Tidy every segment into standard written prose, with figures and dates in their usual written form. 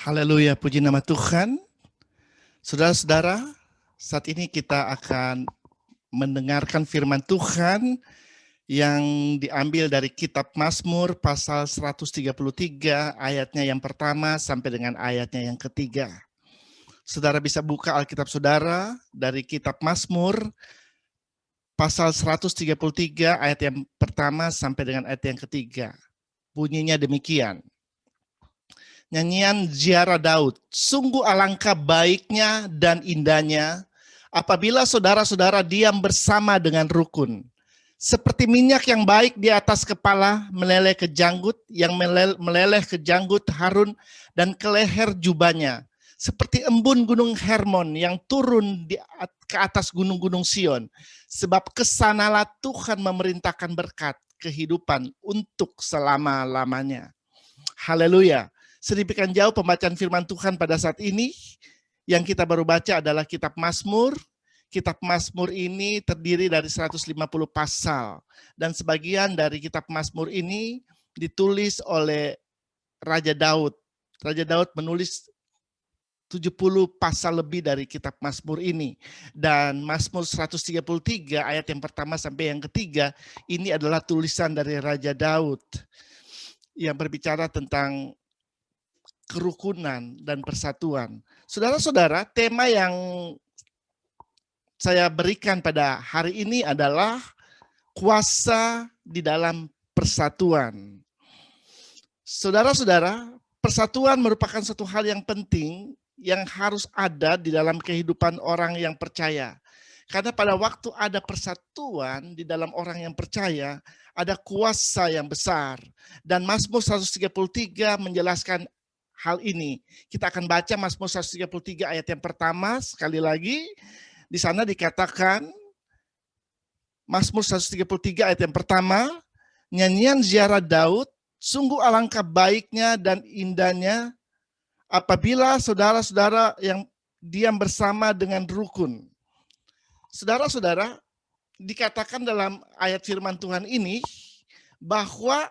Haleluya, puji nama Tuhan. Saudara-saudara, saat ini kita akan mendengarkan firman Tuhan yang diambil dari kitab Mazmur pasal 133 ayatnya yang pertama sampai dengan ayatnya yang ketiga. Saudara bisa buka Alkitab saudara dari kitab Mazmur pasal 133 ayat yang pertama sampai dengan ayat yang ketiga. Bunyinya demikian. Nyanyian ziarah Daud, sungguh alangkah baiknya dan indahnya apabila saudara-saudara diam bersama dengan rukun. Seperti minyak yang baik di atas kepala meleleh ke janggut, yang meleleh ke janggut Harun dan ke leher jubahnya. Seperti embun gunung Hermon yang turun ke atas gunung-gunung Sion. Sebab kesanalah Tuhan memerintahkan berkat kehidupan untuk selama-lamanya. Haleluya. Sedemikian jauh pembacaan firman Tuhan pada saat ini. Yang kita baru baca adalah kitab Mazmur. Kitab Mazmur ini terdiri dari 150 pasal. Dan sebagian dari kitab Mazmur ini ditulis oleh Raja Daud. Raja Daud menulis 70 pasal lebih dari kitab Mazmur ini. Dan Mazmur 133 ayat yang pertama sampai yang ketiga ini adalah tulisan dari Raja Daud yang berbicara tentang kerukunan dan persatuan. Saudara-saudara, tema yang saya berikan pada hari ini adalah kuasa di dalam persatuan. Saudara-saudara, persatuan merupakan satu hal yang penting yang harus ada di dalam kehidupan orang yang percaya. Karena pada waktu ada persatuan di dalam orang yang percaya, ada kuasa yang besar. Dan Mazmur 133 menjelaskan hal ini. Kita akan baca Mazmur 133 ayat yang pertama sekali lagi. Di sana dikatakan Mazmur 133 ayat yang pertama, nyanyian ziarah Daud, sungguh alangkah baiknya dan indahnya apabila saudara-saudara yang diam bersama dengan rukun. Saudara-saudara, dikatakan dalam ayat firman Tuhan ini bahwa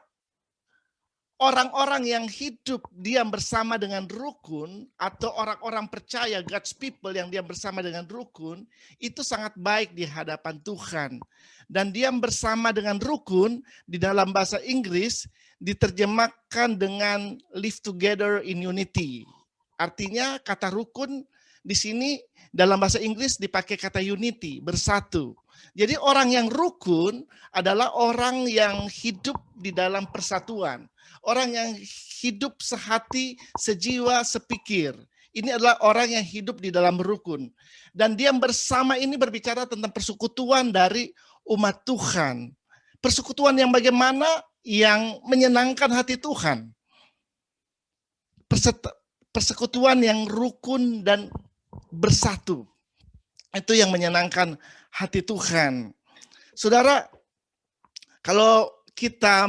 orang-orang yang hidup diam bersama dengan rukun atau orang-orang percaya God's people yang diam bersama dengan rukun itu sangat baik di hadapan Tuhan. Dan diam bersama dengan rukun di dalam bahasa Inggris diterjemahkan dengan live together in unity. Artinya kata rukun di sini dalam bahasa Inggris dipakai kata unity, bersatu. Jadi orang yang rukun adalah orang yang hidup di dalam persatuan. Orang yang hidup sehati, sejiwa, sepikir. Ini adalah orang yang hidup di dalam rukun. Dan diam bersama ini berbicara tentang persekutuan dari umat Tuhan. Persekutuan yang bagaimana? Yang menyenangkan hati Tuhan. Persekutuan yang rukun dan bersatu. Itu yang menyenangkan hati Tuhan. Saudara, kalau kita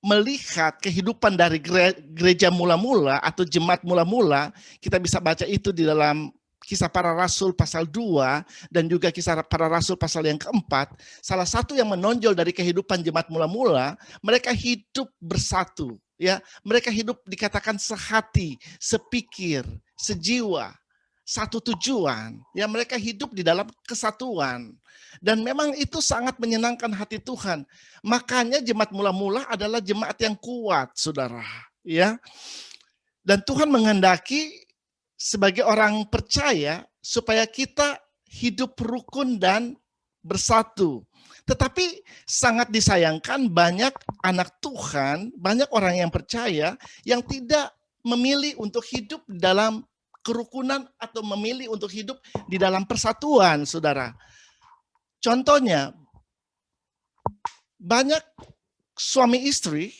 melihat kehidupan dari gereja mula-mula atau jemaat mula-mula, kita bisa baca itu di dalam Kisah Para Rasul pasal 2 dan juga Kisah Para Rasul pasal yang keempat. Salah satu yang menonjol dari kehidupan jemaat mula-mula, mereka hidup bersatu, ya. Mereka hidup dikatakan sehati, sepikir, sejiwa, satu tujuan. Ya, mereka hidup di dalam kesatuan. Dan memang itu sangat menyenangkan hati Tuhan. Makanya jemaat mula-mula adalah jemaat yang kuat, saudara. Ya, dan Tuhan menghendaki sebagai orang percaya supaya kita hidup rukun dan bersatu. Tetapi sangat disayangkan banyak anak Tuhan, banyak orang yang percaya yang tidak memilih untuk hidup dalam kerukunan atau memilih untuk hidup di dalam persatuan, saudara. Contohnya, banyak suami istri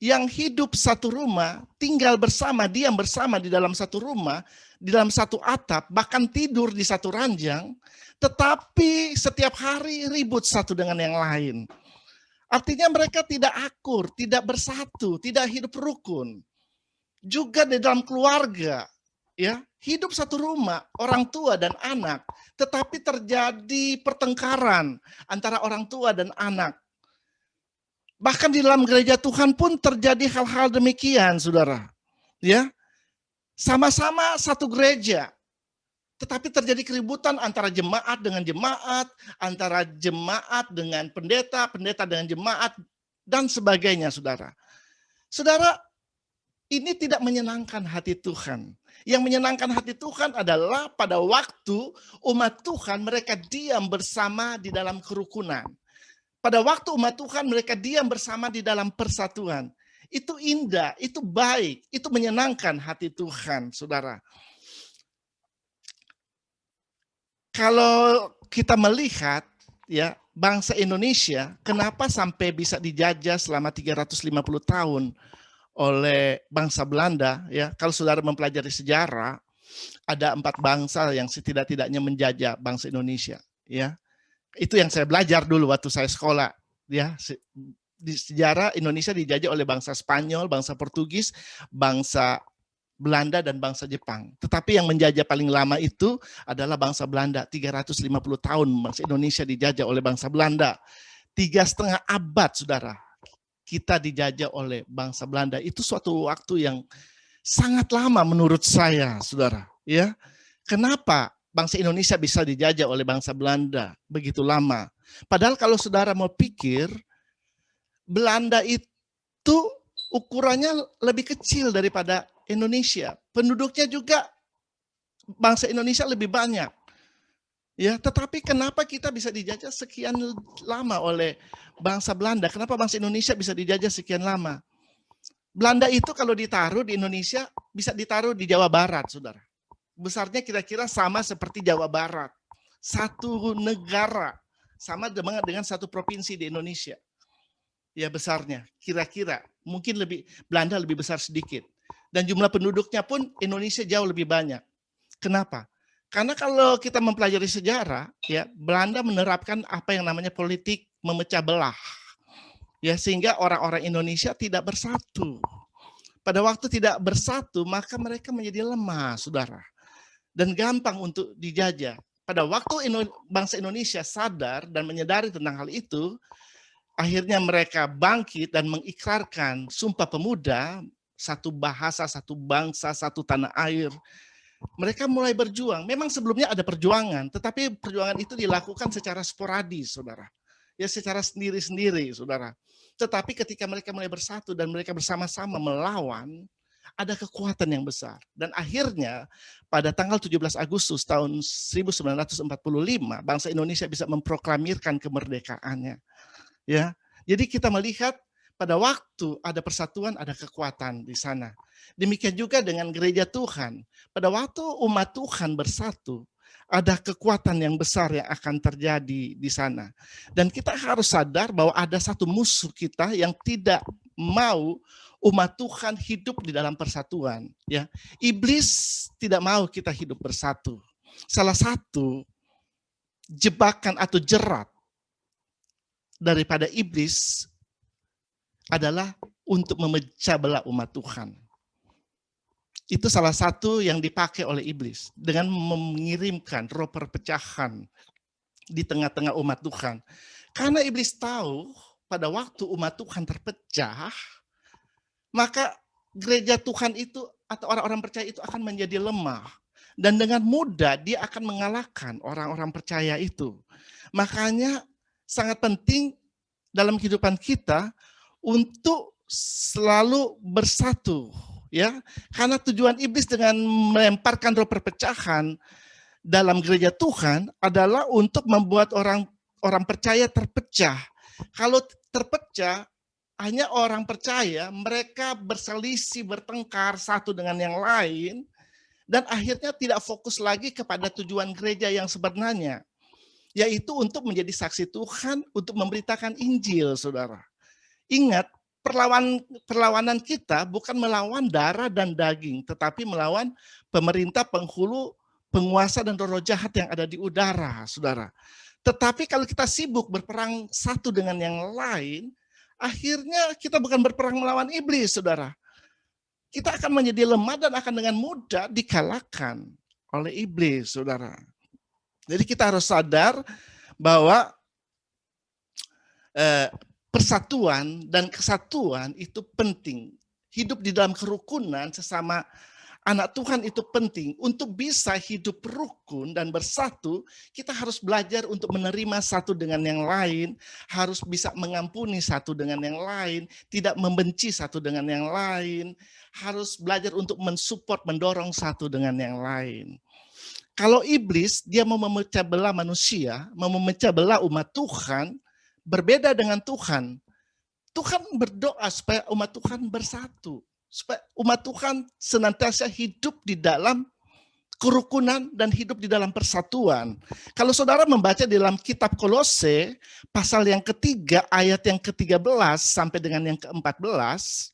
yang hidup satu rumah, tinggal bersama, diam bersama di dalam satu rumah, di dalam satu atap, bahkan tidur di satu ranjang, tetapi setiap hari ribut satu dengan yang lain. Artinya mereka tidak akur, tidak bersatu, tidak hidup rukun. Juga di dalam keluarga, ya, hidup satu rumah, orang tua dan anak, tetapi terjadi pertengkaran antara orang tua dan anak. Bahkan di dalam gereja Tuhan pun terjadi hal-hal demikian, saudara. Ya, sama-sama satu gereja, tetapi terjadi keributan antara jemaat dengan jemaat, antara jemaat dengan pendeta, pendeta dengan jemaat, dan sebagainya, saudara. Saudara, ini tidak menyenangkan hati Tuhan. Yang menyenangkan hati Tuhan adalah pada waktu umat Tuhan mereka diam bersama di dalam kerukunan. Pada waktu umat Tuhan mereka diam bersama di dalam persatuan. Itu indah, itu baik, itu menyenangkan hati Tuhan, saudara. Kalau kita melihat ya bangsa Indonesia, kenapa sampai bisa dijajah selama 350 tahun oleh bangsa Belanda? Ya, kalau saudara mempelajari sejarah, ada 4 bangsa yang setidak-tidaknya menjajah bangsa Indonesia. Ya, itu yang saya belajar dulu waktu saya sekolah. Ya, di sejarah Indonesia dijajah oleh bangsa Spanyol, bangsa Portugis, bangsa Belanda dan bangsa Jepang. Tetapi yang menjajah paling lama itu adalah bangsa Belanda. 350 tahun bangsa Indonesia dijajah oleh bangsa Belanda. 3,5 abad, saudara, kita dijajah oleh bangsa Belanda. Itu suatu waktu yang sangat lama menurut saya, saudara. Ya, kenapa bangsa Indonesia bisa dijajah oleh bangsa Belanda begitu lama? Padahal kalau saudara mau pikir, Belanda itu ukurannya lebih kecil daripada Indonesia. Penduduknya juga bangsa Indonesia lebih banyak. Ya, tetapi kenapa kita bisa dijajah sekian lama oleh bangsa Belanda? Kenapa bangsa Indonesia bisa dijajah sekian lama? Belanda itu kalau ditaruh di Indonesia bisa ditaruh di Jawa Barat, saudara. Besarnya kira-kira sama seperti Jawa Barat. Satu negara, sama dengan satu provinsi di Indonesia. Ya besarnya, kira-kira. Mungkin Belanda lebih besar sedikit. Dan jumlah penduduknya pun Indonesia jauh lebih banyak. Kenapa? Karena kalau kita mempelajari sejarah, ya Belanda menerapkan apa yang namanya politik memecah belah. Ya, sehingga orang-orang Indonesia tidak bersatu. Pada waktu tidak bersatu, maka mereka menjadi lemah, saudara. Dan gampang untuk dijajah. Pada waktu bangsa Indonesia sadar dan menyadari tentang hal itu, akhirnya mereka bangkit dan mengikrarkan Sumpah Pemuda, satu bahasa, satu bangsa, satu tanah air. Mereka mulai berjuang. Memang sebelumnya ada perjuangan, tetapi perjuangan itu dilakukan secara sporadis, saudara. Ya secara sendiri-sendiri, saudara. Tetapi ketika mereka mulai bersatu dan mereka bersama-sama melawan, ada kekuatan yang besar. Dan akhirnya pada tanggal 17 Agustus tahun 1945, bangsa Indonesia bisa memproklamirkan kemerdekaannya. Ya, jadi kita melihat pada waktu ada persatuan, ada kekuatan di sana. Demikian juga dengan gereja Tuhan. Pada waktu umat Tuhan bersatu, ada kekuatan yang besar yang akan terjadi di sana. Dan kita harus sadar bahwa ada satu musuh kita yang tidak mau umat Tuhan hidup di dalam persatuan. Ya, iblis tidak mau kita hidup bersatu. Salah satu jebakan atau jerat daripada iblis adalah untuk memecah belah umat Tuhan. Itu salah satu yang dipakai oleh iblis dengan mengirimkan roh perpecahan di tengah-tengah umat Tuhan. Karena iblis tahu pada waktu umat Tuhan terpecah, maka gereja Tuhan itu atau orang-orang percaya itu akan menjadi lemah. Dan dengan mudah dia akan mengalahkan orang-orang percaya itu. Makanya sangat penting dalam kehidupan kita untuk selalu bersatu, ya. Karena tujuan iblis dengan melemparkan roh perpecahan dalam gereja Tuhan adalah untuk membuat orang percaya terpecah. Kalau terpecah, hanya orang percaya, mereka berselisih, bertengkar satu dengan yang lain, dan akhirnya tidak fokus lagi kepada tujuan gereja yang sebenarnya, yaitu untuk menjadi saksi Tuhan, untuk memberitakan Injil, saudara. Ingat, perlawanan kita bukan melawan darah dan daging, tetapi melawan pemerintah, penghulu, penguasa, dan roh jahat yang ada di udara, saudara. Tetapi kalau kita sibuk berperang satu dengan yang lain, akhirnya kita bukan berperang melawan iblis, saudara. Kita akan menjadi lemah dan akan dengan mudah dikalahkan oleh iblis, saudara. Jadi kita harus sadar bahwa persatuan dan kesatuan itu penting. Hidup di dalam kerukunan sesama anak Tuhan itu penting. Untuk bisa hidup rukun dan bersatu, kita harus belajar untuk menerima satu dengan yang lain, harus bisa mengampuni satu dengan yang lain, tidak membenci satu dengan yang lain, harus belajar untuk mensupport, mendorong satu dengan yang lain. Kalau iblis, dia mau memecah belah manusia, mau memecah belah umat Tuhan, berbeda dengan Tuhan. Tuhan berdoa supaya umat Tuhan bersatu. Supaya umat Tuhan senantiasa hidup di dalam kerukunan dan hidup di dalam persatuan. Kalau saudara membaca di dalam kitab Kolose, pasal yang ketiga, ayat yang ke-13 sampai dengan yang ke-14,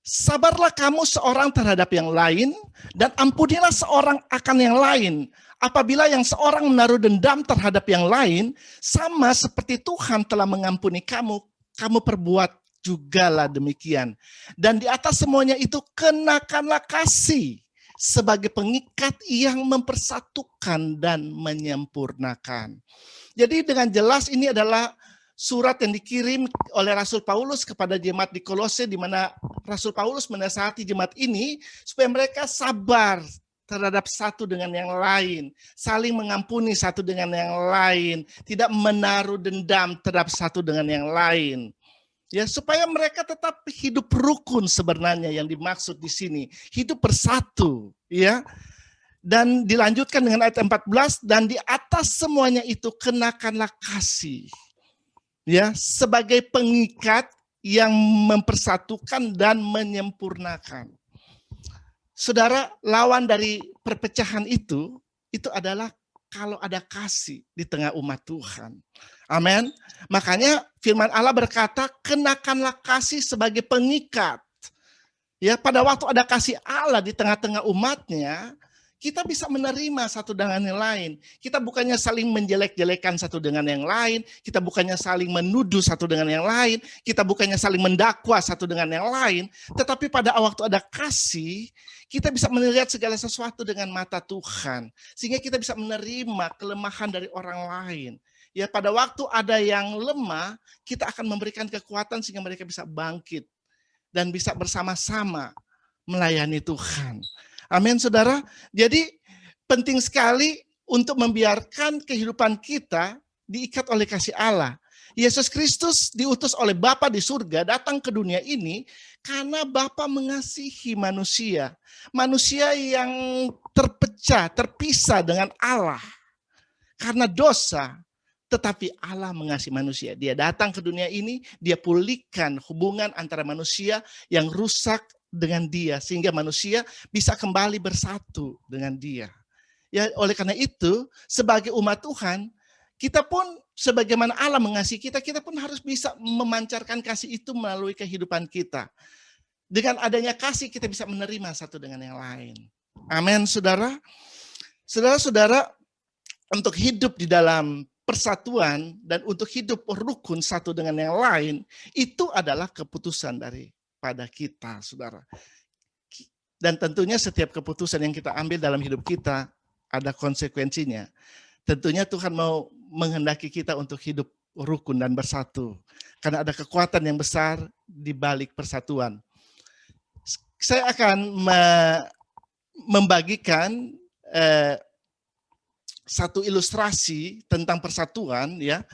sabarlah kamu seorang terhadap yang lain, dan ampunilah seorang akan yang lain. Apabila yang seorang menaruh dendam terhadap yang lain, sama seperti Tuhan telah mengampuni kamu, kamu perbuat jugalah demikian. Dan di atas semuanya itu kenakanlah kasih sebagai pengikat yang mempersatukan dan menyempurnakan. Jadi dengan jelas ini adalah surat yang dikirim oleh Rasul Paulus kepada jemaat di Kolose, di mana Rasul Paulus menasihati jemaat ini supaya mereka sabar terhadap satu dengan yang lain, saling mengampuni satu dengan yang lain, tidak menaruh dendam terhadap satu dengan yang lain. Ya, supaya mereka tetap hidup rukun sebenarnya yang dimaksud di sini, hidup bersatu, ya. Dan dilanjutkan dengan ayat 14, dan di atas semuanya itu kenakanlah kasih. Ya, sebagai pengikat yang mempersatukan dan menyempurnakan. Saudara, lawan dari perpecahan itu adalah kalau ada kasih di tengah umat Tuhan. Amin. Makanya firman Allah berkata, kenakanlah kasih sebagai pengikat. Ya, pada waktu ada kasih Allah di tengah-tengah umatnya, kita bisa menerima satu dengan yang lain. Kita bukannya saling menjelek-jelekan satu dengan yang lain, kita bukannya saling menuduh satu dengan yang lain, kita bukannya saling mendakwa satu dengan yang lain, tetapi pada waktu ada kasih, kita bisa melihat segala sesuatu dengan mata Tuhan, sehingga kita bisa menerima kelemahan dari orang lain. Ya, pada waktu ada yang lemah, kita akan memberikan kekuatan sehingga mereka bisa bangkit dan bisa bersama-sama melayani Tuhan. Amin, saudara. Jadi penting sekali untuk membiarkan kehidupan kita diikat oleh kasih Allah. Yesus Kristus diutus oleh Bapa di surga datang ke dunia ini karena Bapa mengasihi manusia. Manusia yang terpecah, terpisah dengan Allah karena dosa. Tetapi Allah mengasihi manusia. Dia datang ke dunia ini, dia pulihkan hubungan antara manusia yang rusak dengan dia, sehingga manusia bisa kembali bersatu dengan dia. Ya, oleh karena itu, sebagai umat Tuhan, kita pun sebagaimana Allah mengasihi kita, kita pun harus bisa memancarkan kasih itu melalui kehidupan kita. Dengan adanya kasih, kita bisa menerima satu dengan yang lain. Amin, saudara. Saudara-saudara, untuk hidup di dalam persatuan dan untuk hidup rukun satu dengan yang lain, itu adalah keputusan daripada kita, saudara. Dan tentunya setiap keputusan yang kita ambil dalam hidup kita ada konsekuensinya. Tentunya Tuhan mau menghendaki kita untuk hidup rukun dan bersatu. Karena ada kekuatan yang besar di balik persatuan. Saya akan membagikan satu ilustrasi tentang persatuan, ya.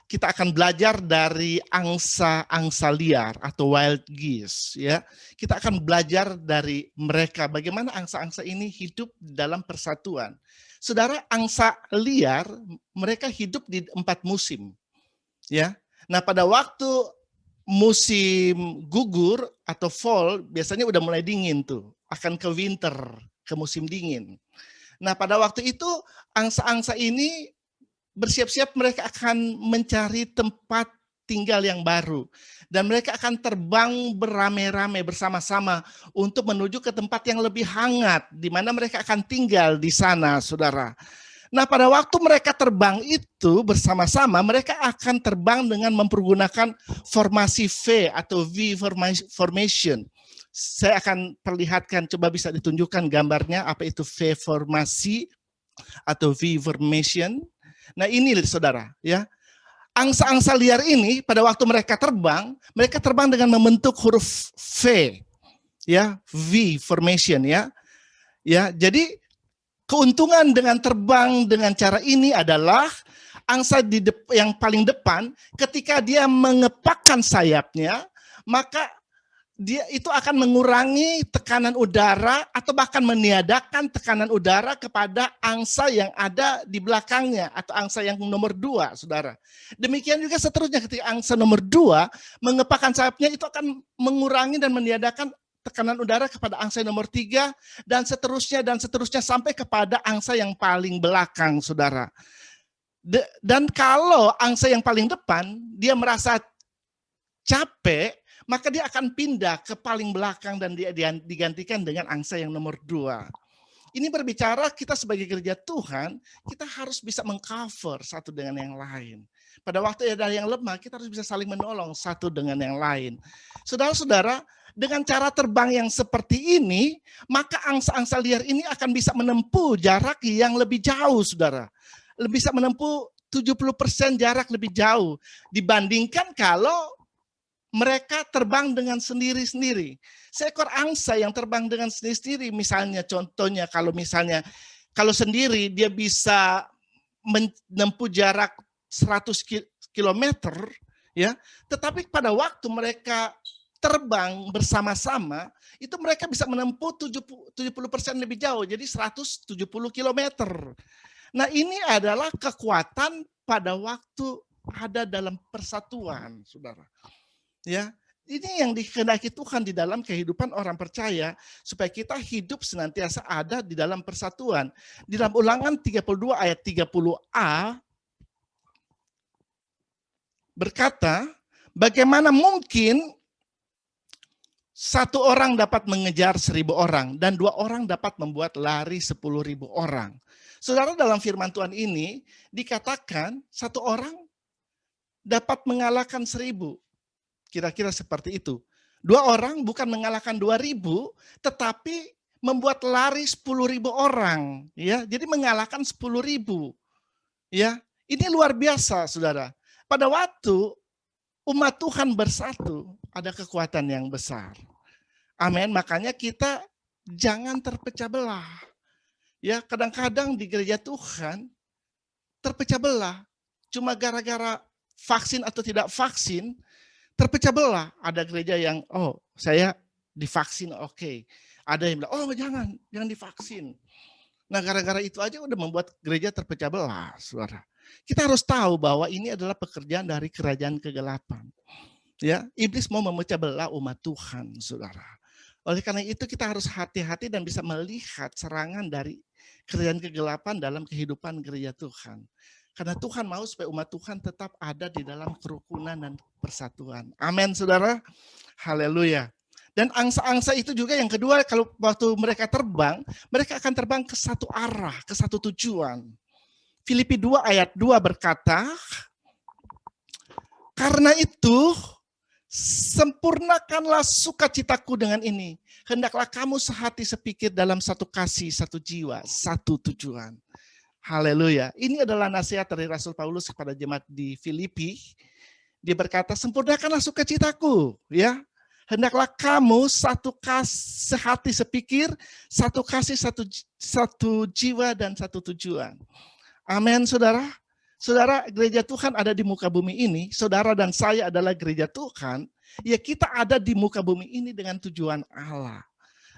Kita akan belajar dari angsa liar atau wild geese, ya. Kita akan belajar dari mereka bagaimana angsa-angsa ini hidup dalam persatuan. Saudara, angsa liar mereka hidup di 4 musim, ya. Nah, pada waktu musim gugur atau fall biasanya udah mulai dingin tuh, akan ke winter, ke musim dingin. Nah, pada waktu itu angsa-angsa ini bersiap-siap mereka akan mencari tempat tinggal yang baru. Dan mereka akan terbang beramai-ramai bersama-sama untuk menuju ke tempat yang lebih hangat, di mana mereka akan tinggal di sana, saudara. Nah, pada waktu mereka terbang itu bersama-sama, mereka akan terbang dengan mempergunakan formasi V atau V formation. Saya akan perlihatkan, coba bisa ditunjukkan gambarnya apa itu V formasi atau V formation. Nah, ini saudara, ya. Angsa-angsa liar ini pada waktu mereka terbang dengan membentuk huruf V. ya, V formation ya. Ya, jadi keuntungan dengan terbang dengan cara ini adalah angsa yang paling depan ketika dia mengepakkan sayapnya, maka dia itu akan mengurangi tekanan udara atau bahkan meniadakan tekanan udara kepada angsa yang ada di belakangnya atau angsa yang nomor 2, saudara. Demikian juga seterusnya ketika angsa nomor 2 mengepakkan sayapnya, itu akan mengurangi dan meniadakan tekanan udara kepada angsa yang nomor 3 dan seterusnya sampai kepada angsa yang paling belakang, saudara. Dan kalau angsa yang paling depan dia merasa capek, maka dia akan pindah ke paling belakang dan dia digantikan dengan angsa yang nomor 2. Ini berbicara kita sebagai gereja Tuhan, kita harus bisa mengcover satu dengan yang lain. Pada waktu ada yang lemah, kita harus bisa saling menolong satu dengan yang lain. Saudara-saudara, dengan cara terbang yang seperti ini, maka angsa-angsa liar ini akan bisa menempuh jarak yang lebih jauh, saudara. Bisa menempuh 70% jarak lebih jauh dibandingkan kalau mereka terbang dengan sendiri-sendiri. Seekor angsa yang terbang dengan sendiri-sendiri, misalnya contohnya kalau sendiri dia bisa menempuh jarak 100 km, ya. Tetapi pada waktu mereka terbang bersama-sama, itu mereka bisa menempuh 70% lebih jauh, jadi 170 km. Nah, ini adalah kekuatan pada waktu ada dalam persatuan, saudara. Ya, ini yang dikehendaki Tuhan di dalam kehidupan orang percaya supaya kita hidup senantiasa ada di dalam persatuan. Di dalam Ulangan 32 ayat 30a berkata, bagaimana mungkin satu orang dapat mengejar 1.000 orang dan 2 orang dapat membuat lari 10.000 orang. Saudara, dalam firman Tuhan ini dikatakan satu orang dapat mengalahkan 1.000. Kira-kira seperti itu. 2 orang bukan mengalahkan 2.000, tetapi membuat lari 10.000 orang. Ya, jadi mengalahkan 10.000. Ya, ini luar biasa, saudara. Pada waktu umat Tuhan bersatu, ada kekuatan yang besar. Amin. Makanya kita jangan terpecah belah. Ya, kadang-kadang di gereja Tuhan terpecah belah cuma gara-gara vaksin atau tidak vaksin. Terpecah belah. Ada gereja yang, oh saya divaksin, oke. Ada yang bilang, oh jangan divaksin. Nah, gara-gara itu aja udah membuat gereja terpecah belah, saudara. Kita harus tahu bahwa ini adalah pekerjaan dari kerajaan kegelapan. Ya, iblis mau memecah belah umat Tuhan, saudara. Oleh karena itu kita harus hati-hati dan bisa melihat serangan dari kerajaan kegelapan dalam kehidupan gereja Tuhan. Karena Tuhan mau supaya umat Tuhan tetap ada di dalam kerukunan dan persatuan. Amin, saudara. Haleluya. Dan angsa-angsa itu juga yang kedua, kalau waktu mereka terbang, mereka akan terbang ke satu arah, ke satu tujuan. Filipi 2 ayat 2 berkata, karena itu sempurnakanlah sukacitaku dengan ini. Hendaklah kamu sehati sepikir dalam satu kasih, satu jiwa, satu tujuan. Haleluya. Ini adalah nasihat dari Rasul Paulus kepada jemaat di Filipi. Dia berkata, sempurnakanlah sukacitaku, ya. Hendaklah kamu sehati sepikir, satu kasih, satu jiwa dan satu tujuan. Amin, saudara. Saudara, gereja Tuhan ada di muka bumi ini. Saudara dan saya adalah gereja Tuhan. Ya, kita ada di muka bumi ini dengan tujuan Allah.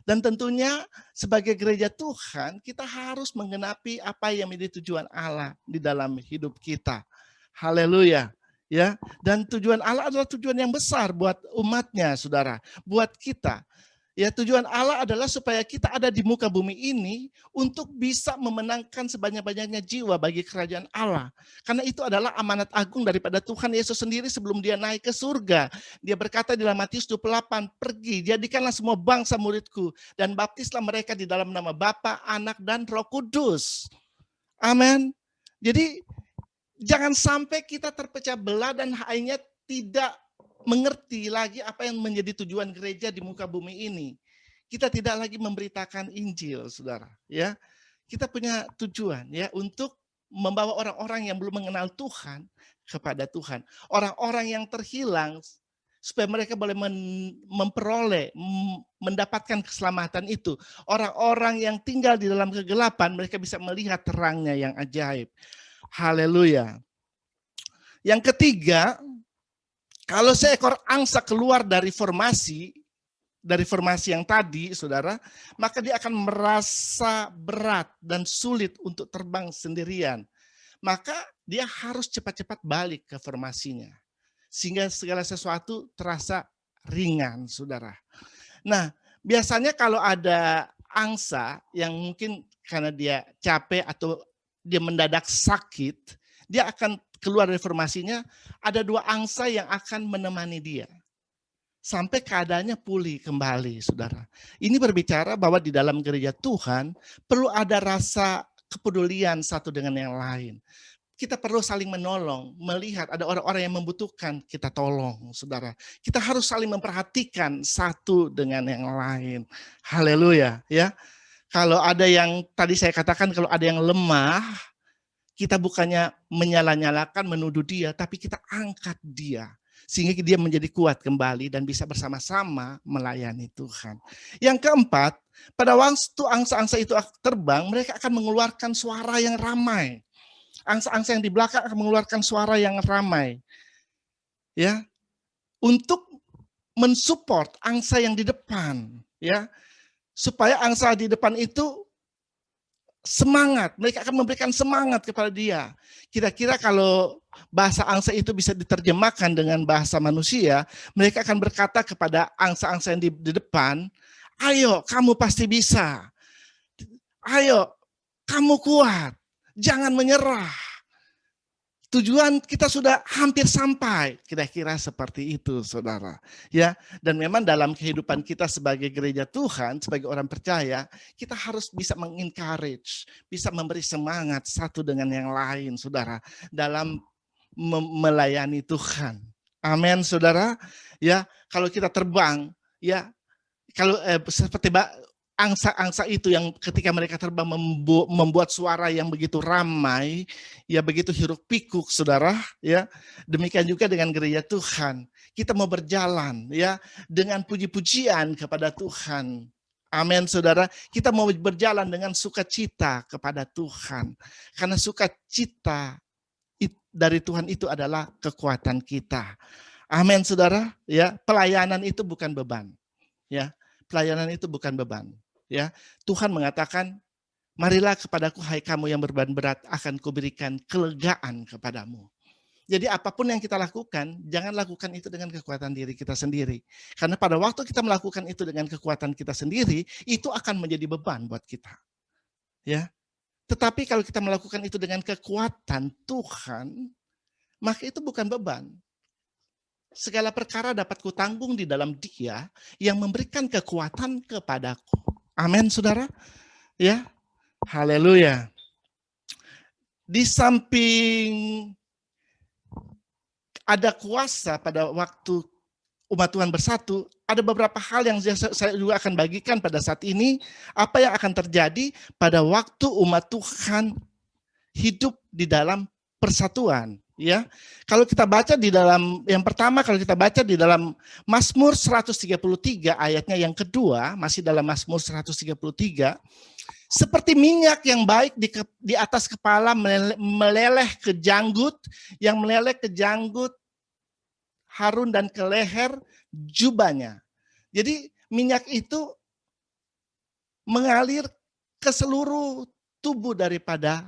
Dan tentunya sebagai gereja Tuhan, kita harus menggenapi apa yang menjadi tujuan Allah di dalam hidup kita. Haleluya. Ya, dan tujuan Allah adalah tujuan yang besar buat umatnya, saudara. Buat kita. Ya, tujuan Allah adalah supaya kita ada di muka bumi ini untuk bisa memenangkan sebanyak-banyaknya jiwa bagi kerajaan Allah. Karena itu adalah amanat agung daripada Tuhan Yesus sendiri sebelum dia naik ke surga. Dia berkata di dalam Matius 28, pergi, jadikanlah semua bangsa muridku, dan baptislah mereka di dalam nama Bapa, Anak, dan Roh Kudus. Amin. Jadi jangan sampai kita terpecah belah dan akhirnya tidak mengerti lagi apa yang menjadi tujuan gereja di muka bumi ini. Kita tidak lagi memberitakan Injil, saudara. Ya, kita punya tujuan ya untuk membawa orang-orang yang belum mengenal Tuhan kepada Tuhan. Orang-orang yang terhilang supaya mereka boleh memperoleh, mendapatkan keselamatan itu. Orang-orang yang tinggal di dalam kegelapan, mereka bisa melihat terangnya yang ajaib. Haleluya. Yang ketiga, kalau seekor angsa keluar dari formasi yang tadi, saudara, maka dia akan merasa berat dan sulit untuk terbang sendirian. Maka dia harus cepat-cepat balik ke formasinya. Sehingga segala sesuatu terasa ringan, saudara. Nah, biasanya kalau ada angsa yang mungkin karena dia capek atau dia mendadak sakit, dia akan keluar dari formasinya, ada dua angsa yang akan menemani dia. Sampai keadaannya pulih kembali, saudara. Ini berbicara bahwa di dalam gereja Tuhan perlu ada rasa kepedulian satu dengan yang lain. Kita perlu saling menolong, melihat ada orang-orang yang membutuhkan, kita tolong, saudara. Kita harus saling memperhatikan satu dengan yang lain. Haleluya, ya. Kalau ada yang tadi saya katakan, kalau ada yang lemah, kita bukannya menyala-nyalakan, menuduh dia, tapi kita angkat dia. Sehingga dia menjadi kuat kembali dan bisa bersama-sama melayani Tuhan. Yang keempat, pada waktu angsa-angsa itu terbang, mereka akan mengeluarkan suara yang ramai. Angsa-angsa yang di belakang akan mengeluarkan suara yang ramai. Ya. Untuk mensupport angsa yang di depan, ya. Supaya angsa di depan itu semangat, mereka akan memberikan semangat kepada dia. Kira-kira kalau bahasa angsa itu bisa diterjemahkan dengan bahasa manusia, mereka akan berkata kepada angsa-angsa yang di depan, "Ayo, kamu pasti bisa. Ayo, kamu kuat. Jangan menyerah. Tujuan kita sudah hampir sampai." Kira-kira seperti itu, saudara. Ya, dan memang dalam kehidupan kita sebagai gereja Tuhan, sebagai orang percaya, kita harus bisa mengencourage, bisa memberi semangat satu dengan yang lain, saudara, dalam melayani Tuhan. Amin, saudara. Ya, kalau kita terbang, ya, kalau seperti angsa-angsa itu yang ketika mereka terbang membuat suara yang begitu ramai, ya begitu hiruk pikuk, saudara, ya. Demikian juga dengan gereja Tuhan. Kita mau berjalan, ya, dengan puji-pujian kepada Tuhan. Amin, saudara. Kita mau berjalan dengan sukacita kepada Tuhan. Karena sukacita dari Tuhan itu adalah kekuatan kita. Amin, saudara. Ya, pelayanan itu bukan beban. Ya, pelayanan itu bukan beban. Ya, Tuhan mengatakan, "Marilah kepadaku hai kamu yang beban berat, akan kuberikan kelegaan kepadamu." Jadi apapun yang kita lakukan, jangan lakukan itu dengan kekuatan diri kita sendiri. Karena pada waktu kita melakukan itu dengan kekuatan kita sendiri, itu akan menjadi beban buat kita. Ya. Tetapi kalau kita melakukan itu dengan kekuatan Tuhan, maka itu bukan beban. Segala perkara dapat kutanggung di dalam Dia yang memberikan kekuatan kepadaku. Amin, saudara. Ya, haleluya. Di samping ada kuasa pada waktu umat Tuhan bersatu, ada beberapa hal yang saya juga akan bagikan pada saat ini, apa yang akan terjadi pada waktu umat Tuhan hidup di dalam persatuan. Ya, kalau kita baca di dalam yang pertama, kalau kita baca di dalam Mazmur 133 ayatnya yang kedua, masih dalam Mazmur 133, seperti minyak yang baik di atas kepala meleleh ke janggut, yang meleleh ke janggut Harun dan ke leher jubahnya. Jadi minyak itu mengalir ke seluruh tubuh daripada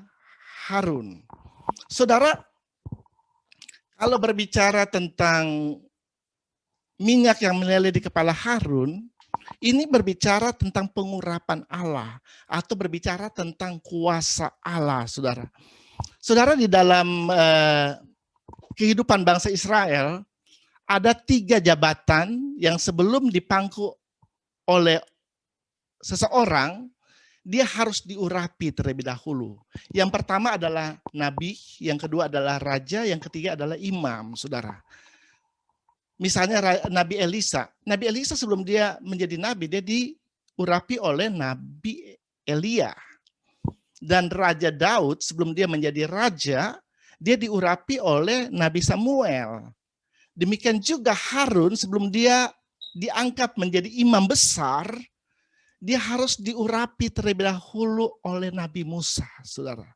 Harun. Saudara, kalau berbicara tentang minyak yang meleleh di kepala Harun, ini berbicara tentang pengurapan Allah atau berbicara tentang kuasa Allah, saudara. Saudara, di dalam kehidupan bangsa Israel, ada 3 jabatan yang sebelum dipangku oleh seseorang, dia harus diurapi terlebih dahulu. Yang pertama adalah nabi, yang kedua adalah raja, yang ketiga adalah imam, saudara. Misalnya Nabi Elisa. Nabi Elisa sebelum dia menjadi nabi, dia diurapi oleh Nabi Elia. Dan Raja Daud sebelum dia menjadi raja, dia diurapi oleh Nabi Samuel. Demikian juga Harun sebelum dia diangkat menjadi imam besar, dia harus diurapi terlebih dahulu oleh Nabi Musa, saudara.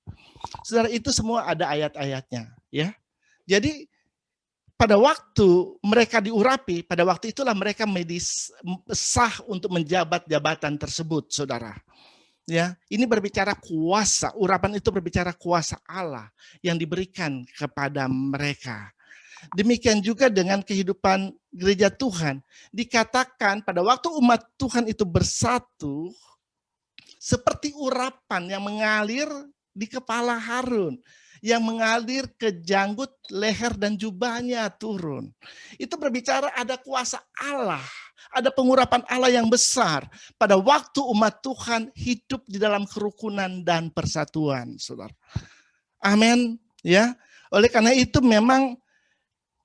Saudara, itu semua ada ayat-ayatnya, ya. Jadi pada waktu mereka diurapi, pada waktu itulah mereka sah untuk menjabat jabatan tersebut, saudara. Ya, ini berbicara kuasa, urapan itu berbicara kuasa Allah yang diberikan kepada mereka. Demikian juga dengan kehidupan gereja Tuhan. Dikatakan pada waktu umat Tuhan itu bersatu, seperti urapan yang mengalir di kepala Harun, yang mengalir ke janggut, leher, dan jubahnya turun. Itu berbicara ada kuasa Allah, ada pengurapan Allah yang besar pada waktu umat Tuhan hidup di dalam kerukunan dan persatuan, saudara. Amin. Ya, oleh karena itu memang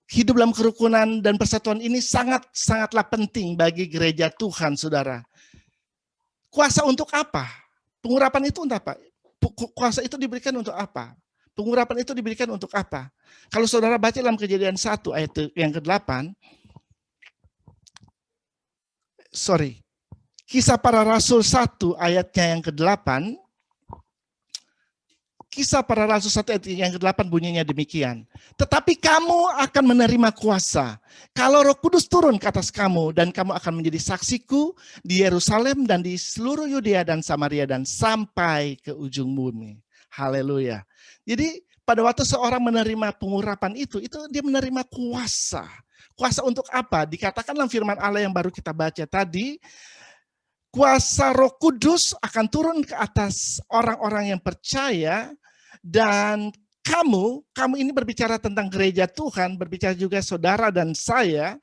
hidup dalam kerukunan dan persatuan ini sangatlah penting bagi gereja Tuhan, saudara. Kuasa untuk apa? Pengurapan itu untuk apa? Kuasa itu diberikan untuk apa? Pengurapan itu diberikan untuk apa? Kalau saudara baca dalam Kejadian 1 ayat yang ke-8, Kisah Para Rasul 1 ayatnya yang ke-8, Kisah Para Rasul 1 ayat yang ke-8 bunyinya demikian. Tetapi kamu akan menerima kuasa kalau Roh Kudus turun ke atas kamu, dan kamu akan menjadi saksiku di Yerusalem dan di seluruh Yudea dan Samaria dan sampai ke ujung bumi. Haleluya. Jadi pada waktu seorang menerima pengurapan itu dia menerima kuasa. Kuasa untuk apa? Dikatakan dalam firman Allah yang baru kita baca tadi, kuasa Roh Kudus akan turun ke atas orang-orang yang percaya, dan kamu ini berbicara tentang gereja Tuhan, berbicara juga saudara dan saya,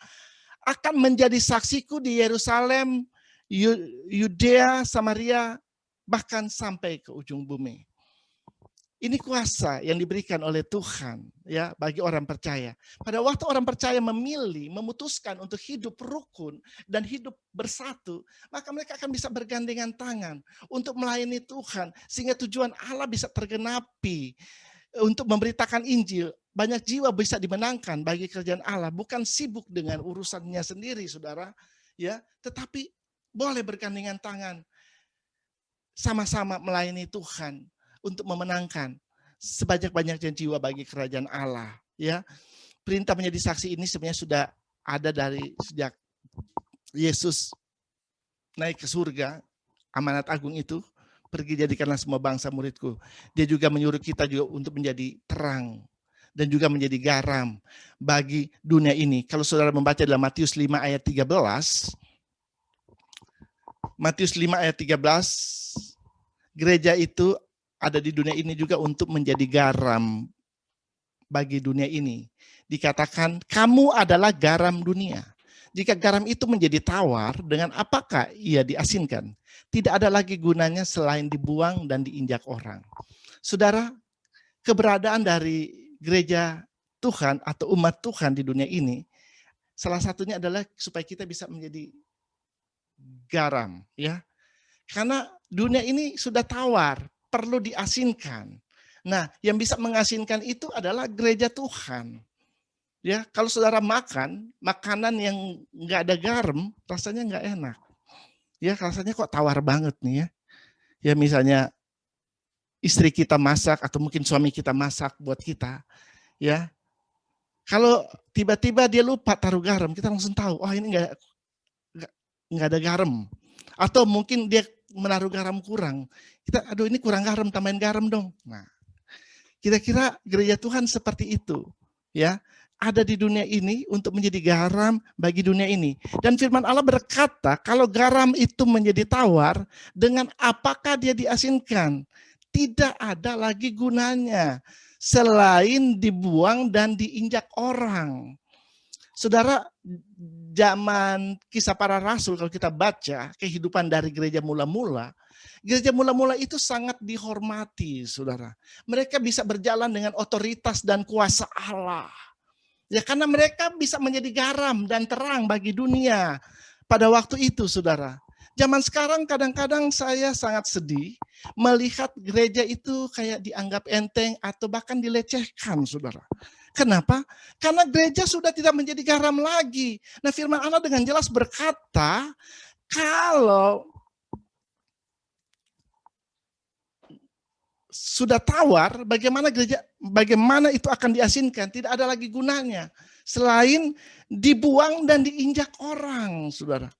akan menjadi saksiku di Yerusalem, Yudea, Samaria, bahkan sampai ke ujung bumi. Ini kuasa yang diberikan oleh Tuhan, ya, bagi orang percaya. Pada waktu orang percaya memutuskan untuk hidup rukun dan hidup bersatu, maka mereka akan bisa bergandengan tangan untuk melayani Tuhan, sehingga tujuan Allah bisa tergenapi untuk memberitakan Injil. Banyak jiwa bisa dimenangkan bagi kerjaan Allah, bukan sibuk dengan urusannya sendiri, saudara, ya, tetapi boleh bergandengan tangan, sama-sama melayani Tuhan untuk memenangkan sebanyak-banyaknya jiwa bagi kerajaan Allah. Ya, perintah menjadi saksi ini sebenarnya sudah ada dari sejak Yesus naik ke surga. Amanat agung itu, pergi jadikanlah semua bangsa muridku. Dia juga menyuruh kita juga untuk menjadi terang dan juga menjadi garam bagi dunia ini. Kalau saudara membaca dalam Matius 5 ayat 13, Matius 5 ayat 13, gereja itu ada di dunia ini juga untuk menjadi garam bagi dunia ini. Dikatakan kamu adalah garam dunia. Jika garam itu menjadi tawar, dengan apakah ia diasinkan? Tidak ada lagi gunanya selain dibuang dan diinjak orang. Saudara, keberadaan dari gereja Tuhan atau umat Tuhan di dunia ini, salah satunya adalah supaya kita bisa menjadi garam, ya. Karena dunia ini sudah tawar, perlu diasinkan. Nah, yang bisa mengasinkan itu adalah gereja Tuhan. Ya, kalau saudara makan makanan yang nggak ada garam, rasanya nggak enak. Ya, rasanya kok tawar banget nih ya. Ya, misalnya istri kita masak atau mungkin suami kita masak buat kita, ya. Kalau tiba-tiba dia lupa taruh garam, kita langsung tahu, oh ini nggak ada garam. Atau mungkin dia menaruh garam kurang. Kita, aduh ini kurang garam, tambahin garam dong. Nah, kira-kira gereja Tuhan seperti itu, ya. Ada di dunia ini untuk menjadi garam bagi dunia ini. Dan firman Allah berkata, kalau garam itu menjadi tawar, dengan apakah dia diasinkan? Tidak ada lagi gunanya selain dibuang dan diinjak orang. Saudara, zaman Kisah Para Rasul, kalau kita baca kehidupan dari gereja mula-mula itu sangat dihormati, saudara. Mereka bisa berjalan dengan otoritas dan kuasa Allah. Ya, karena mereka bisa menjadi garam dan terang bagi dunia pada waktu itu, saudara. Zaman sekarang kadang-kadang saya sangat sedih melihat gereja itu kayak dianggap enteng atau bahkan dilecehkan, saudara. Kenapa? Karena gereja sudah tidak menjadi garam lagi. Nah, firman Allah dengan jelas berkata, kalau sudah tawar, bagaimana itu akan diasinkan? Tidak ada lagi gunanya selain dibuang dan diinjak orang, saudara.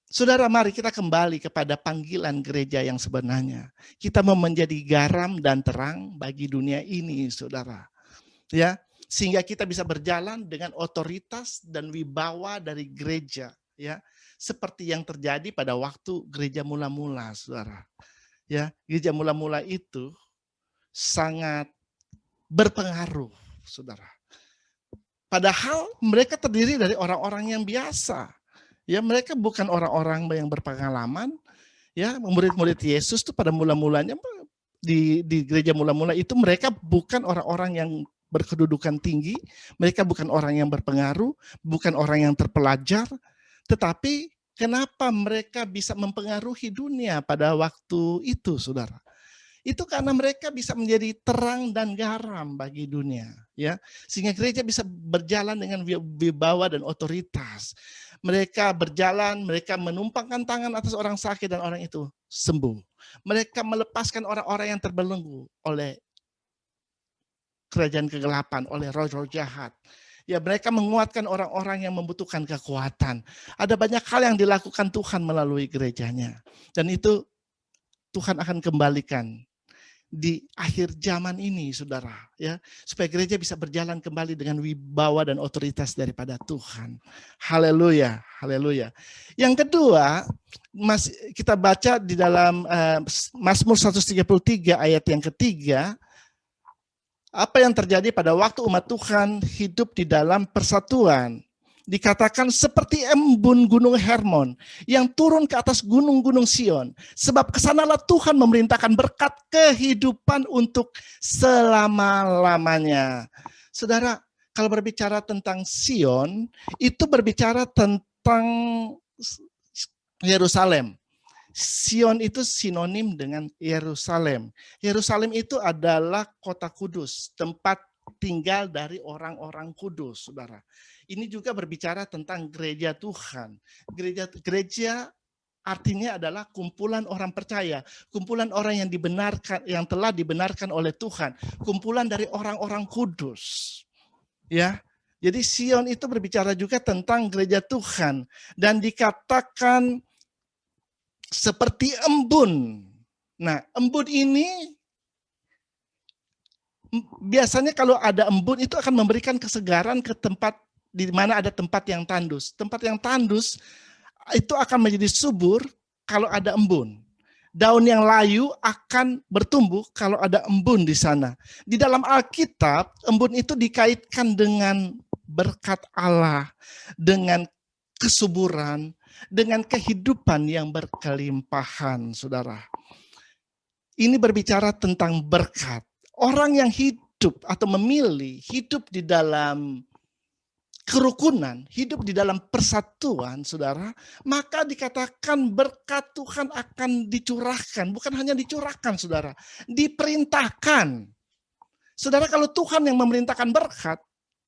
Saudara, mari kita kembali kepada panggilan gereja yang sebenarnya. Kita mau menjadi garam dan terang bagi dunia ini, saudara. Ya, sehingga kita bisa berjalan dengan otoritas dan wibawa dari gereja, ya, seperti yang terjadi pada waktu gereja mula-mula, saudara. Ya, gereja mula-mula itu sangat berpengaruh, saudara. Padahal mereka terdiri dari orang-orang yang biasa. Ya, mereka bukan orang-orang yang berpengalaman. Ya, murid-murid Yesus itu pada mula-mulanya di gereja mula-mula itu mereka bukan orang-orang yang berkedudukan tinggi, mereka bukan orang yang berpengaruh, bukan orang yang terpelajar, tetapi kenapa mereka bisa mempengaruhi dunia pada waktu itu, saudara? Itu karena mereka bisa menjadi terang dan garam bagi dunia, ya, sehingga gereja bisa berjalan dengan wibawa dan otoritas. Mereka berjalan, mereka menumpangkan tangan atas orang sakit dan orang itu sembuh. Mereka melepaskan orang-orang yang terbelenggu oleh kerajaan kegelapan, oleh roh-roh jahat. Ya, mereka menguatkan orang-orang yang membutuhkan kekuatan. Ada banyak hal yang dilakukan Tuhan melalui gerejanya. Dan itu Tuhan akan kembalikan di akhir zaman ini, saudara, ya, supaya gereja bisa berjalan kembali dengan wibawa dan otoritas daripada Tuhan. Haleluya, haleluya. Yang kedua, kita baca di dalam Mazmur 133 ayat yang ketiga, apa yang terjadi pada waktu umat Tuhan hidup di dalam persatuan. Dikatakan seperti embun gunung Hermon yang turun ke atas gunung-gunung Sion. Sebab kesanalah Tuhan memerintahkan berkat kehidupan untuk selama-lamanya. Saudara, kalau berbicara tentang Sion, itu berbicara tentang Yerusalem. Sion itu sinonim dengan Yerusalem. Yerusalem itu adalah kota kudus, tempat tinggal dari orang-orang kudus, saudara. Ini juga berbicara tentang gereja Tuhan. Gereja artinya adalah kumpulan orang percaya, kumpulan orang yang dibenarkan, yang telah dibenarkan oleh Tuhan, kumpulan dari orang-orang kudus. Ya. Jadi Sion itu berbicara juga tentang gereja Tuhan dan dikatakan seperti embun. Nah, embun ini biasanya kalau ada embun itu akan memberikan kesegaran ke tempat di mana ada tempat yang tandus. Tempat yang tandus itu akan menjadi subur kalau ada embun. Daun yang layu akan bertumbuh kalau ada embun di sana. Di dalam Alkitab, embun itu dikaitkan dengan berkat Allah, dengan kesuburan, dengan kehidupan yang berkelimpahan, saudara. Ini berbicara tentang berkat. Orang yang hidup atau memilih hidup di dalam kerukunan, hidup di dalam persatuan, saudara, maka dikatakan berkat Tuhan akan dicurahkan. Bukan hanya dicurahkan, saudara, diperintahkan. Saudara, kalau Tuhan yang memerintahkan berkat,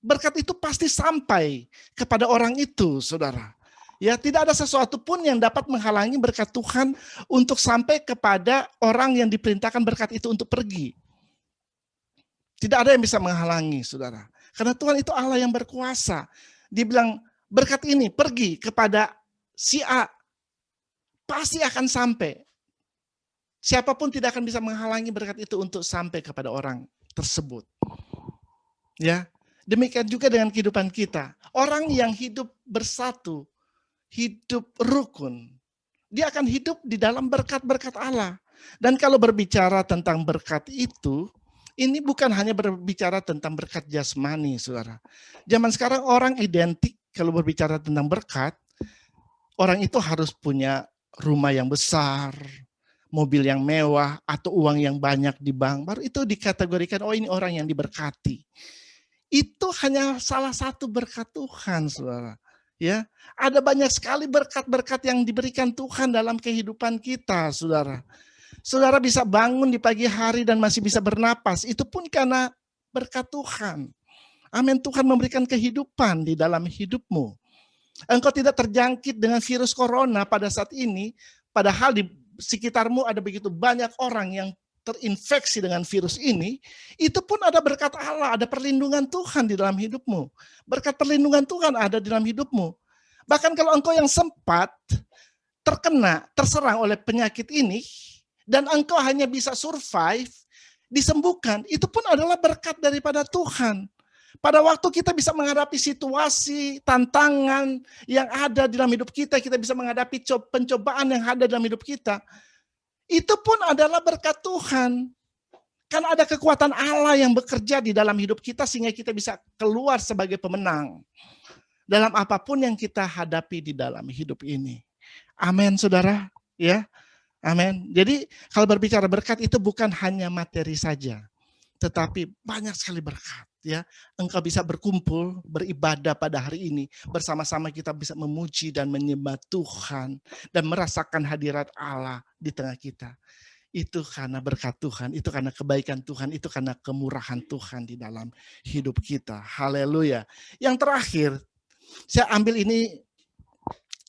berkat itu pasti sampai kepada orang itu, saudara. Ya, tidak ada sesuatu pun yang dapat menghalangi berkat Tuhan untuk sampai kepada orang yang diperintahkan berkat itu untuk pergi. Tidak ada yang bisa menghalangi, saudara. Karena Tuhan itu Allah yang berkuasa. Dia bilang, berkat ini pergi kepada si A, pasti akan sampai. Siapapun tidak akan bisa menghalangi berkat itu untuk sampai kepada orang tersebut. Ya, demikian juga dengan kehidupan kita. Orang yang hidup bersatu, hidup rukun, dia akan hidup di dalam berkat-berkat Allah. Dan kalau berbicara tentang berkat itu, ini bukan hanya berbicara tentang berkat jasmani, saudara. Zaman sekarang orang identik kalau berbicara tentang berkat, orang itu harus punya rumah yang besar, mobil yang mewah, atau uang yang banyak di bank. Baru itu dikategorikan, oh ini orang yang diberkati. Itu hanya salah satu berkat Tuhan, saudara. Ya, ada banyak sekali berkat-berkat yang diberikan Tuhan dalam kehidupan kita, saudara. Saudara bisa bangun di pagi hari dan masih bisa bernapas, itu pun karena berkat Tuhan. Amin, Tuhan memberikan kehidupan di dalam hidupmu. Engkau tidak terjangkit dengan virus corona pada saat ini, padahal di sekitarmu ada begitu banyak orang yang terinfeksi dengan virus ini, itu pun ada berkat Allah, ada perlindungan Tuhan di dalam hidupmu. Berkat perlindungan Tuhan ada di dalam hidupmu. Bahkan kalau engkau yang sempat terkena, terserang oleh penyakit ini, dan engkau hanya bisa survive, disembuhkan, itu pun adalah berkat daripada Tuhan. Pada waktu kita bisa menghadapi situasi, tantangan yang ada di dalam hidup kita, kita bisa menghadapi pencobaan yang ada dalam hidup kita, itu pun adalah berkat Tuhan. Karena ada kekuatan Allah yang bekerja di dalam hidup kita sehingga kita bisa keluar sebagai pemenang dalam apapun yang kita hadapi di dalam hidup ini. Amin, saudara. Ya, amin. Jadi kalau berbicara berkat itu bukan hanya materi saja, tetapi banyak sekali berkat. Ya, engkau bisa berkumpul, beribadah pada hari ini bersama-sama, kita bisa memuji dan menyembah Tuhan dan merasakan hadirat Allah di tengah kita. Itu karena berkat Tuhan, itu karena kebaikan Tuhan, itu karena kemurahan Tuhan di dalam hidup kita. Haleluya. Yang terakhir, saya ambil ini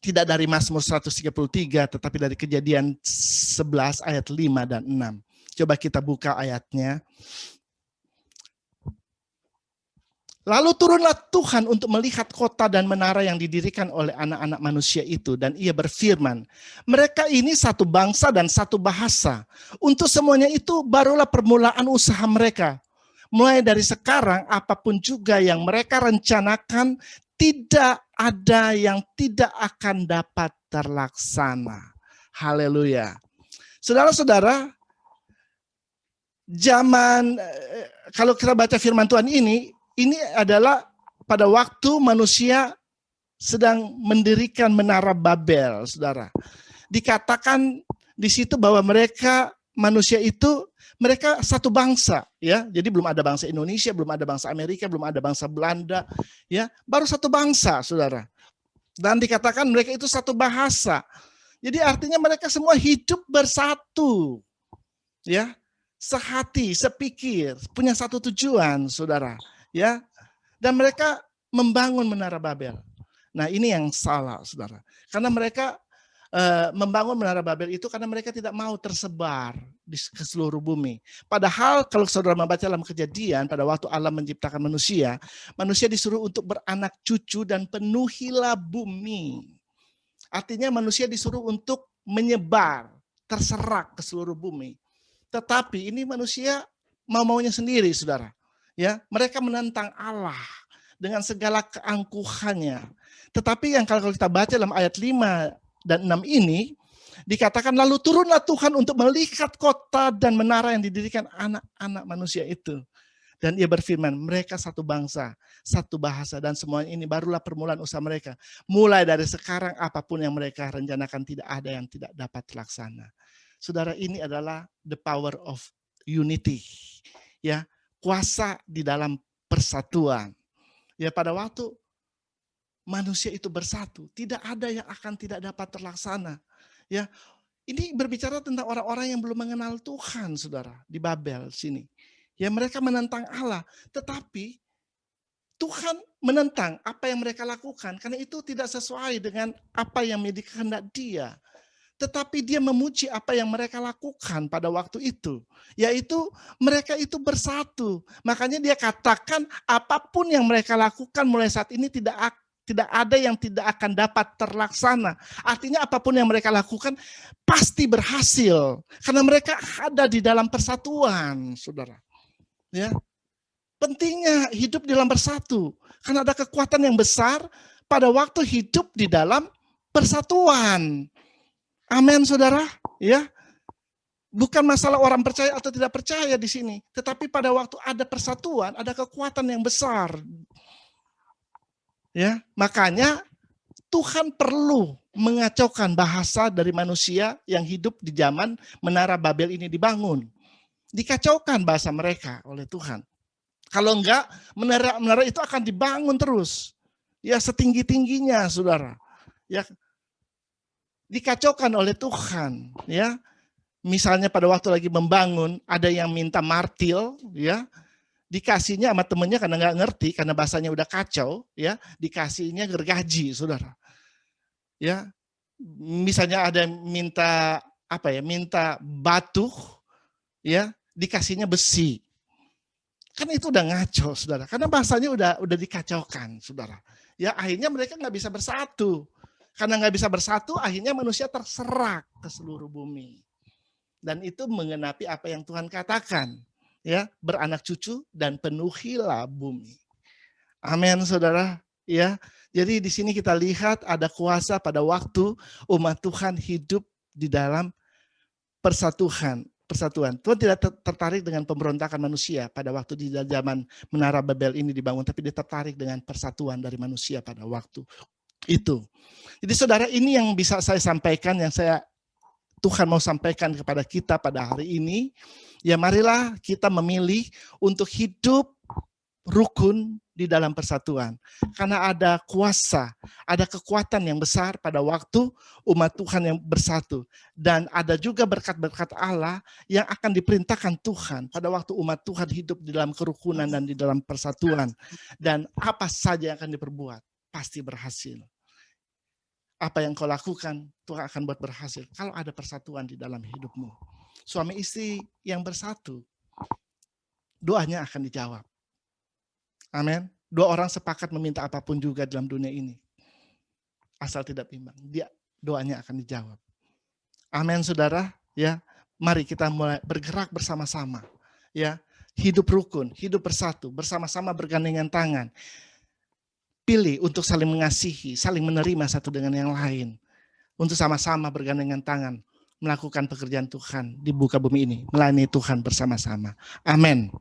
tidak dari Mazmur 133, tetapi dari Kejadian 11 ayat 5 dan 6. Coba kita buka ayatnya. Lalu turunlah Tuhan untuk melihat kota dan menara yang didirikan oleh anak-anak manusia itu. Dan ia berfirman, mereka ini satu bangsa dan satu bahasa. Untuk semuanya itu barulah permulaan usaha mereka. Mulai dari sekarang apapun juga yang mereka rencanakan, tidak ada yang tidak akan dapat terlaksana. Haleluya. Saudara-saudara, zaman, kalau kita baca firman Tuhan ini adalah pada waktu manusia sedang mendirikan menara Babel, saudara. Dikatakan di situ bahwa mereka, manusia itu, mereka satu bangsa, ya. Jadi belum ada bangsa Indonesia, belum ada bangsa Amerika, belum ada bangsa Belanda, ya. Baru satu bangsa, saudara. Dan dikatakan mereka itu satu bahasa. Jadi artinya mereka semua hidup bersatu, ya. Sehati, sepikir, punya satu tujuan, saudara. Ya, dan mereka membangun menara Babel. Nah, ini yang salah, saudara. Karena mereka membangun menara Babel itu karena mereka tidak mau tersebar ke seluruh bumi. Padahal kalau saudara membaca dalam Kejadian, pada waktu Allah menciptakan manusia, manusia disuruh untuk beranak cucu dan penuhilah bumi. Artinya manusia disuruh untuk menyebar, terserak ke seluruh bumi. Tetapi ini manusia mau-maunya sendiri, saudara. Ya, mereka menentang Allah dengan segala keangkuhannya. Tetapi yang kalau kita baca dalam ayat 5 dan 6 ini, dikatakan lalu turunlah Tuhan untuk melihat kota dan menara yang didirikan anak-anak manusia itu. Dan ia berfirman, mereka satu bangsa, satu bahasa, dan semuanya ini barulah permulaan usaha mereka. Mulai dari sekarang apapun yang mereka rencanakan tidak ada yang tidak dapat terlaksana. Saudara, ini adalah the power of unity. Ya, kuasa di dalam persatuan. Ya, pada waktu manusia itu bersatu, tidak ada yang akan tidak dapat terlaksana. Ya, ini berbicara tentang orang-orang yang belum mengenal Tuhan, saudara, di Babel sini. Ya, mereka menentang Allah, tetapi Tuhan menentang apa yang mereka lakukan karena itu tidak sesuai dengan apa yang menjadi kehendak Dia. Tetapi dia memuji apa yang mereka lakukan pada waktu itu. Yaitu mereka itu bersatu. Makanya dia katakan apapun yang mereka lakukan mulai saat ini tidak ada yang tidak akan dapat terlaksana. Artinya apapun yang mereka lakukan pasti berhasil. Karena mereka ada di dalam persatuan, saudara. Ya, pentingnya hidup di dalam bersatu. Karena ada kekuatan yang besar pada waktu hidup di dalam persatuan. Amin, saudara. Ya, bukan masalah orang percaya atau tidak percaya di sini, tetapi pada waktu ada persatuan, ada kekuatan yang besar. Ya, makanya Tuhan perlu mengacaukan bahasa dari manusia yang hidup di zaman menara Babel ini dibangun. Dikacaukan bahasa mereka oleh Tuhan. Kalau enggak, menara itu akan dibangun terus. Ya, setinggi-tingginya, saudara. Ya, dikacaukan oleh Tuhan. Ya, misalnya pada waktu lagi membangun, ada yang minta martil, ya, dikasihnya sama temennya karena nggak ngerti, karena bahasanya udah kacau, ya, dikasihnya gergaji, saudara. Ya, misalnya ada yang minta apa ya, minta batu, ya, dikasihnya besi. Kan itu udah ngaco, saudara. Karena bahasanya udah dikacaukan, saudara. Ya, akhirnya mereka nggak bisa bersatu. Karena nggak bisa bersatu, akhirnya manusia terserak ke seluruh bumi. Dan itu mengenapi apa yang Tuhan katakan, ya, beranak cucu dan penuhilah bumi. Amin, saudara. Ya, jadi di sini kita lihat ada kuasa pada waktu umat Tuhan hidup di dalam persatuan. Tuhan tidak tertarik dengan pemberontakan manusia pada waktu di zaman Menara Babel ini dibangun, tapi dia tertarik dengan persatuan dari manusia pada waktu itu. Jadi saudara, ini yang bisa saya sampaikan, yang Tuhan mau sampaikan kepada kita pada hari ini. Ya, marilah kita memilih untuk hidup rukun di dalam persatuan. Karena ada kuasa, ada kekuatan yang besar pada waktu umat Tuhan yang bersatu. Dan ada juga berkat-berkat Allah yang akan diperintahkan Tuhan pada waktu umat Tuhan hidup di dalam kerukunan dan di dalam persatuan. Dan apa saja yang akan diperbuat, pasti berhasil. Apa yang kau lakukan, Tuhan akan buat berhasil. Kalau ada persatuan di dalam hidupmu. Suami istri yang bersatu, doanya akan dijawab. Amin. Dua orang sepakat meminta apapun juga dalam dunia ini. Asal tidak bimbang, doanya akan dijawab. Amin, saudara. Ya, mari kita mulai bergerak bersama-sama. Ya, hidup rukun, hidup bersatu, bersama-sama bergandengan tangan. Pilih untuk saling mengasihi, saling menerima satu dengan yang lain. Untuk sama-sama bergandengan tangan melakukan pekerjaan Tuhan di muka bumi ini, melayani Tuhan bersama-sama. Amin.